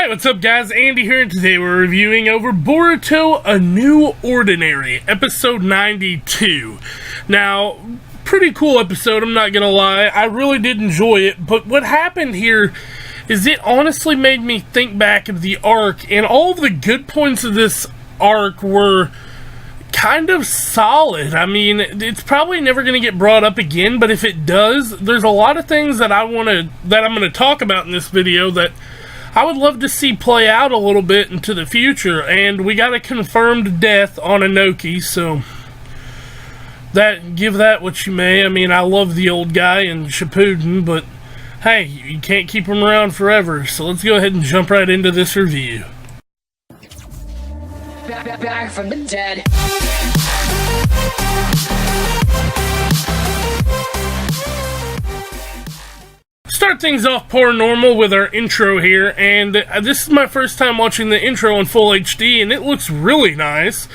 Hey, what's up guys? Andy here, and today we're reviewing over Boruto, A New Ordinary, episode 92. Now, pretty cool episode, I'm not gonna lie. I really did enjoy it, but what happened here is it honestly made me think back of the arc, and all of the good points of this arc were kind of solid. I mean, it's probably never going to get brought up again, but if it does, there's a lot of things that I'm going to talk about in this video that I would love to see play out a little bit into the future. And we got a confirmed death on Ohnoki, so give that what you may. I mean, I love the old guy in Shippuden, but hey, you can't keep him around forever. So let's go ahead and jump right into this review. Back from the dead. Start things off paranormal with our intro here, and this is my first time watching the intro in full HD, and it looks really nice.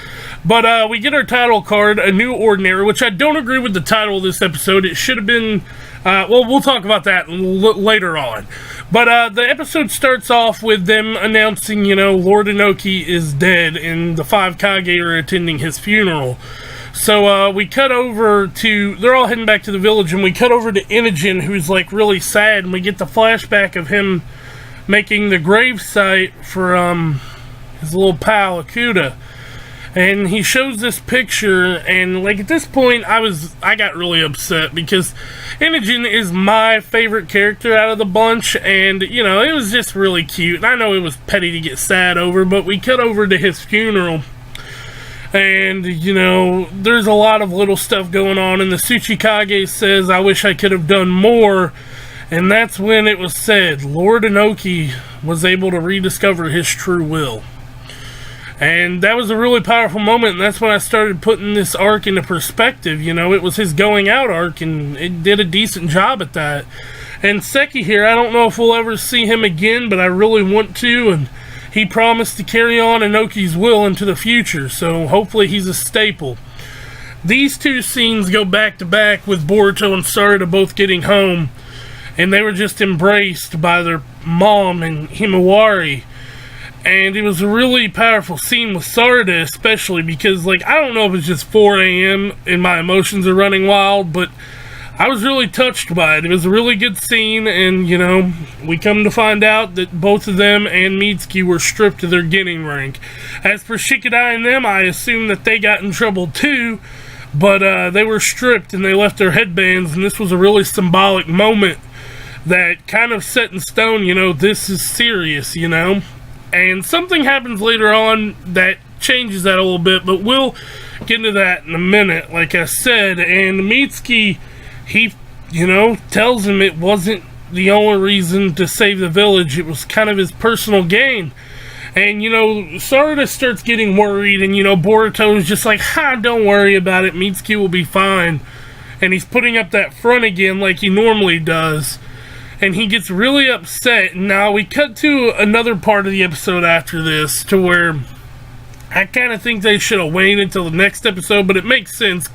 But we get our title card, A New Ordinary, which I don't agree with the title of this episode. It should have been, well, we'll talk about that later on. But the episode starts off with them announcing, Lord Ohnoki is dead, and the 5 Kage are attending his funeral. So we cut over to, they're all heading back to the village, and we cut over to Inogen, who's like really sad, and we get the flashback of him making the gravesite for his little pal Akuda. And he shows this picture, and like at this point I got really upset because Inogen is my favorite character out of the bunch, and it was just really cute. And I know it was petty to get sad over, but we cut over to his funeral, and there's a lot of little stuff going on, and the Tsuchikage says, "I wish I could have done more." And that's when it was said Lord Ohnoki was able to rediscover his true will. And that was a really powerful moment, and that's when I started putting this arc into perspective. It was his going out arc, and it did a decent job at that. And Seki here, I don't know if we'll ever see him again, but I really want to, and he promised to carry on Ohnoki's will into the future, so hopefully he's a staple. These two scenes go back to back with Boruto and Sarada both getting home, and they were just embraced by their mom and Himawari. And it was a really powerful scene with Sarada, especially because, I don't know if it's just 4 a.m. and my emotions are running wild, but I was really touched by it. It was a really good scene, and, we come to find out that both of them and Mitsuki were stripped of their Genin rank. As for Shikadai and them, I assume that they got in trouble too, but they were stripped and they left their headbands, and this was a really symbolic moment that kind of set in stone, this is serious, And something happens later on that changes that a little bit, but we'll get into that in a minute, like I said. And Mitsuki, he, tells him it wasn't the only reason to save the village. It was kind of his personal gain. And, Sarada starts getting worried, and, Boruto is just like, don't worry about it. Mitsuki will be fine. And he's putting up that front again like he normally does. And he gets really upset. Now, we cut to another part of the episode after this, to where I kind of think they should have waited until the next episode, but it makes sense.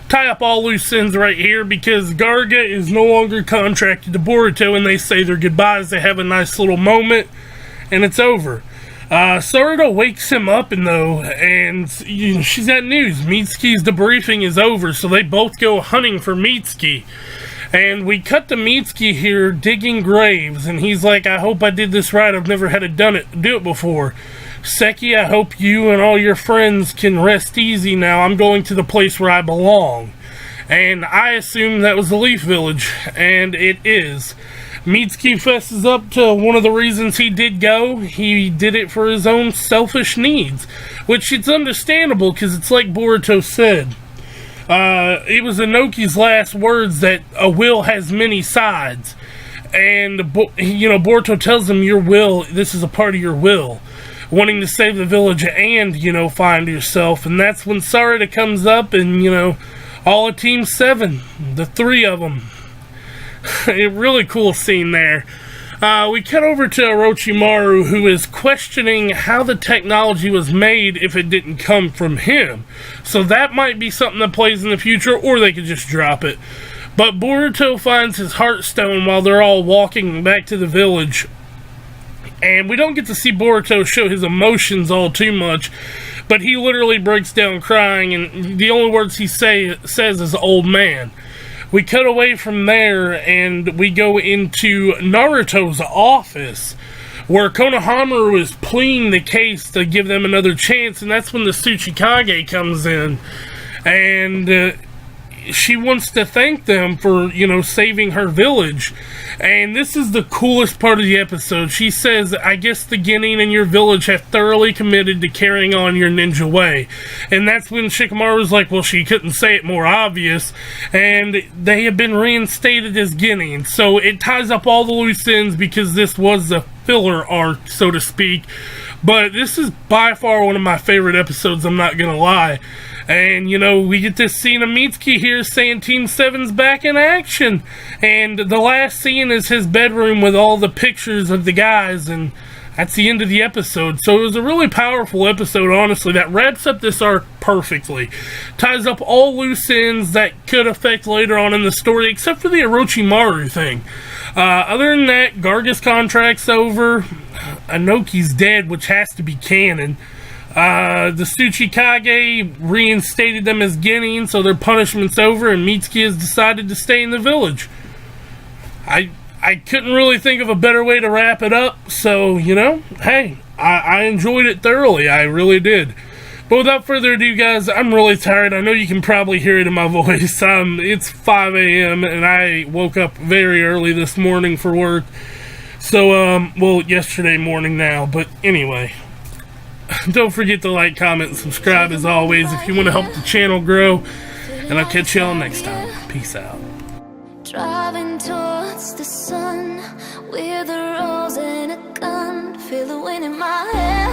Tie up all loose ends right here, because Garga is no longer contracted to Boruto, and they say their goodbyes. They have a nice little moment, and it's over. Sarada wakes him up, and she's got news. Mitsuki's debriefing is over, so they both go hunting for Mitsuki. And we cut to Mitsuki here digging graves, and he's like, I hope I did this right. I've never had to do it before. Seki, I hope you and all your friends can rest easy now. I'm going to the place where I belong. And I assume that was the Leaf Village, and it is. Mitsuki fesses up to one of the reasons he did go. He did it for his own selfish needs, which it's understandable, because it's like Boruto said. It was Ohnoki's last words that a will has many sides. And, Boruto tells him your will, this is a part of your will. Wanting to save the village and, find yourself. And that's when Sarada comes up and, all of Team 7, the 3 of them. A really cool scene there. We cut over to Orochimaru, who is questioning how the technology was made if it didn't come from him. So that might be something that plays in the future, or they could just drop it. But Boruto finds his Heartstone while they're all walking back to the village. And we don't get to see Boruto show his emotions all too much, but he literally breaks down crying, and the only words he says is old man. We cut away from there, and we go into Naruto's office, where Konohamaru is pleading the case to give them another chance, and that's when the Tsuchikage comes in, and she wants to thank them for, saving her village. And this is the coolest part of the episode. She says, I guess the Genin in your village have thoroughly committed to carrying on your ninja way. And that's when Shikamaru's like, well, she couldn't say it more obvious. And they have been reinstated as Genin. So it ties up all the loose ends, because this was the filler arc, so to speak. But this is by far one of my favorite episodes, I'm not gonna lie. And, we get this scene of Mitsuki here saying Team 7's back in action. And the last scene is his bedroom with all the pictures of the guys, and that's the end of the episode. So it was a really powerful episode, honestly, that wraps up this arc perfectly. Ties up all loose ends that could affect later on in the story, except for the Orochimaru thing. Other than that, Garga's contract's over. Ohnoki's dead, which has to be canon. The Tsuchikage reinstated them as Genin, so their punishment's over, and Mitsuki has decided to stay in the village. I couldn't really think of a better way to wrap it up, so, hey, I enjoyed it thoroughly, I really did. But without further ado, guys, I'm really tired. I know you can probably hear it in my voice. It's 5 a.m., and I woke up very early this morning for work. So, yesterday morning now, but anyway. Don't forget to like, comment, and subscribe as always if you want to help the channel grow. And I'll catch y'all next time. Peace out. Driving towards the sun with a rose and a gun, feel the wind in my hair.